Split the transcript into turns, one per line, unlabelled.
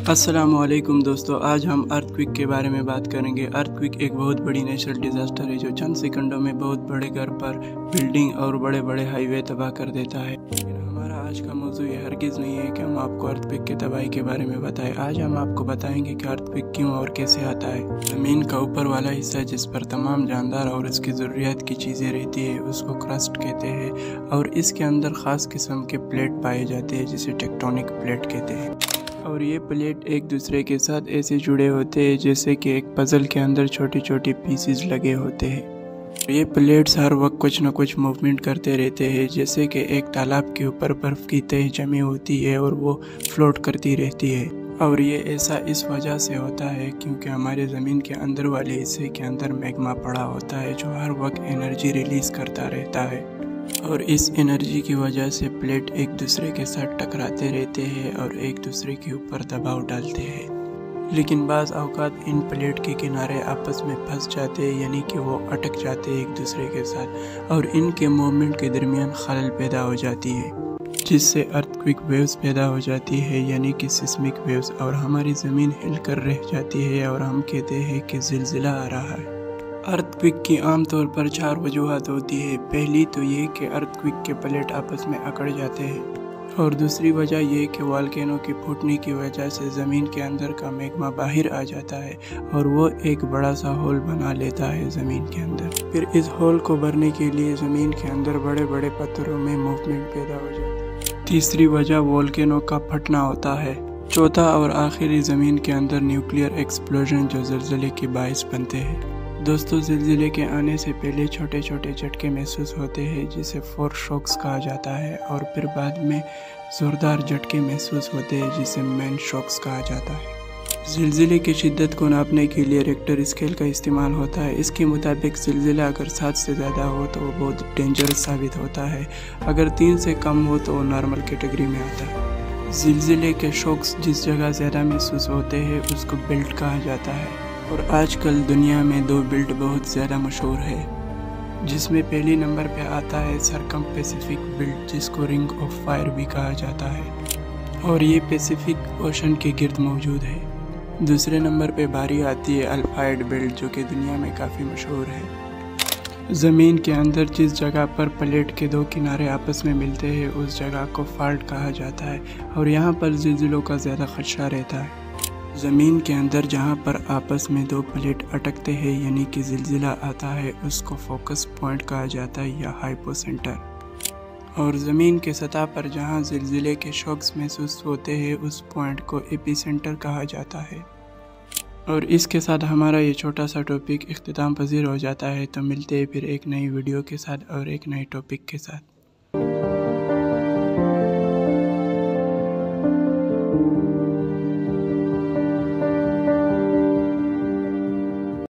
अस्सलामुअलैकुम दोस्तों, आज हम अर्थक्वेक के बारे में बात करेंगे। अर्थक्वेक एक बहुत बड़ी नेचुरल डिज़ास्टर है जो चंद सेकंडों में बहुत बड़े घर पर बिल्डिंग और बड़े बड़े हाईवे तबाह कर देता है। लेकिन हमारा आज का मौजू ये हरगिज़ नहीं है कि हम आपको अर्थक्वेक की तबाही के बारे में बताएं। आज हम आपको बताएंगे कि अर्थक्वेक क्यों और कैसे आता है। ज़मीन का ऊपर वाला हिस्सा जिस पर तमाम जानदार और उसकी ज़रूरियात की चीज़ें रहती है उसको क्रस्ट कहते हैं, और इसके अंदर ख़ास किस्म के प्लेट पाए जाते हैं जिसे टेक्टोनिक प्लेट कहते हैं। और ये प्लेट एक दूसरे के साथ ऐसे जुड़े होते हैं जैसे कि एक पज़ल के अंदर छोटी छोटी पीसेस लगे होते हैं। ये प्लेट्स हर वक्त कुछ न कुछ मूवमेंट करते रहते हैं, जैसे कि एक तालाब के ऊपर बर्फ़ की तह जमी होती है और वो फ्लोट करती रहती है। और ये ऐसा इस वजह से होता है क्योंकि हमारे ज़मीन के अंदर वाले हिस्से के अंदर मैग्मा पड़ा होता है जो हर वक्त एनर्जी रिलीज़ करता रहता है, और इस एनर्जी की वजह से प्लेट एक दूसरे के साथ टकराते रहते हैं और एक दूसरे के ऊपर दबाव डालते हैं। लेकिन बाज़ औक़ात इन प्लेट के किनारे आपस में फंस जाते हैं, यानी कि वो अटक जाते हैं एक दूसरे के साथ, और इनके मूवमेंट के दरमियान खलल पैदा हो जाती है जिससे अर्थक्वेक वेव्स पैदा हो जाती है, यानी कि सिस्मिक वेव्स, और हमारी ज़मीन हिलकर रह जाती है और हम कहते हैं कि ज़िलज़िला आ रहा है। अर्थक्वेक की आम तौर पर 4 वजूहात होती है। पहली तो ये कि अर्थक्वेक के प्लेट आपस में अकड़ जाते हैं, और दूसरी वजह ये कि वोल्केनो की फूटने की वजह से ज़मीन के अंदर का मैग्मा बाहर आ जाता है और वो एक बड़ा सा होल बना लेता है ज़मीन के अंदर। फिर इस होल को भरने के लिए ज़मीन के अंदर बड़े बड़े पत्थरों में मूवमेंट पैदा हो जाती है। तीसरी वजह वोल्केनो का फटना होता है। चौथा और आखिरी ज़मीन के अंदर न्यूक्लियर एक्सप्लोजन जो ज़लज़ले के बाइस बनते हैं। दोस्तों, ज़िलज़िले के आने से पहले छोटे छोटे झटके महसूस होते हैं जिसे फोर्स शॉक्स कहा जाता है, और फिर बाद में ज़ोरदार झटके महसूस होते हैं जिसे मैन शॉक्स कहा जाता है। ज़िलज़िले की शिद्दत को नापने के लिए रिक्टर स्केल का इस्तेमाल होता है। इसके मुताबिक ज़िलज़िला अगर 7 से ज़्यादा हो तो वो बहुत डेंजरस साबित होता है, अगर 3 से कम हो तो वो नॉर्मल कैटेगरी में आता है। ज़िलज़िले के शॉक्स जिस जगह ज़्यादा महसूस होते हैं उसको बेल्ट कहा जाता है, और आजकल दुनिया में 2 बेल्ट बहुत ज़्यादा मशहूर है, जिसमें पहली नंबर पे आता है सर्कमपेसिफिक बेल्ट जिसको रिंग ऑफ फायर भी कहा जाता है, और ये पैसिफिक ओशन के गिर्द मौजूद है। दूसरे नंबर पे बारी आती है अल्फाइड बेल्ट जो कि दुनिया में काफ़ी मशहूर है। ज़मीन के अंदर जिस जगह पर प्लेट के 2 किनारे आपस में मिलते हैं उस जगह को फॉल्ट कहा जाता है, और यहाँ पर ज़िलज़िलों का ज़्यादा खदशा रहता है। ज़मीन के अंदर जहाँ पर आपस में 2 प्लेट अटकते हैं यानी कि ज़िलज़िला आता है उसको फोकस पॉइंट कहा जाता है या हाइपोसेंटर, और ज़मीन के सतह पर जहाँ ज़िलज़िले के शॉक्स महसूस होते हैं उस पॉइंट को एपिसेंटर कहा जाता है। और इसके साथ हमारा ये छोटा सा टॉपिक इख्तिताम पज़ीर हो जाता है। तो मिलते हैं फिर एक नई वीडियो के साथ और एक नए टॉपिक के साथ।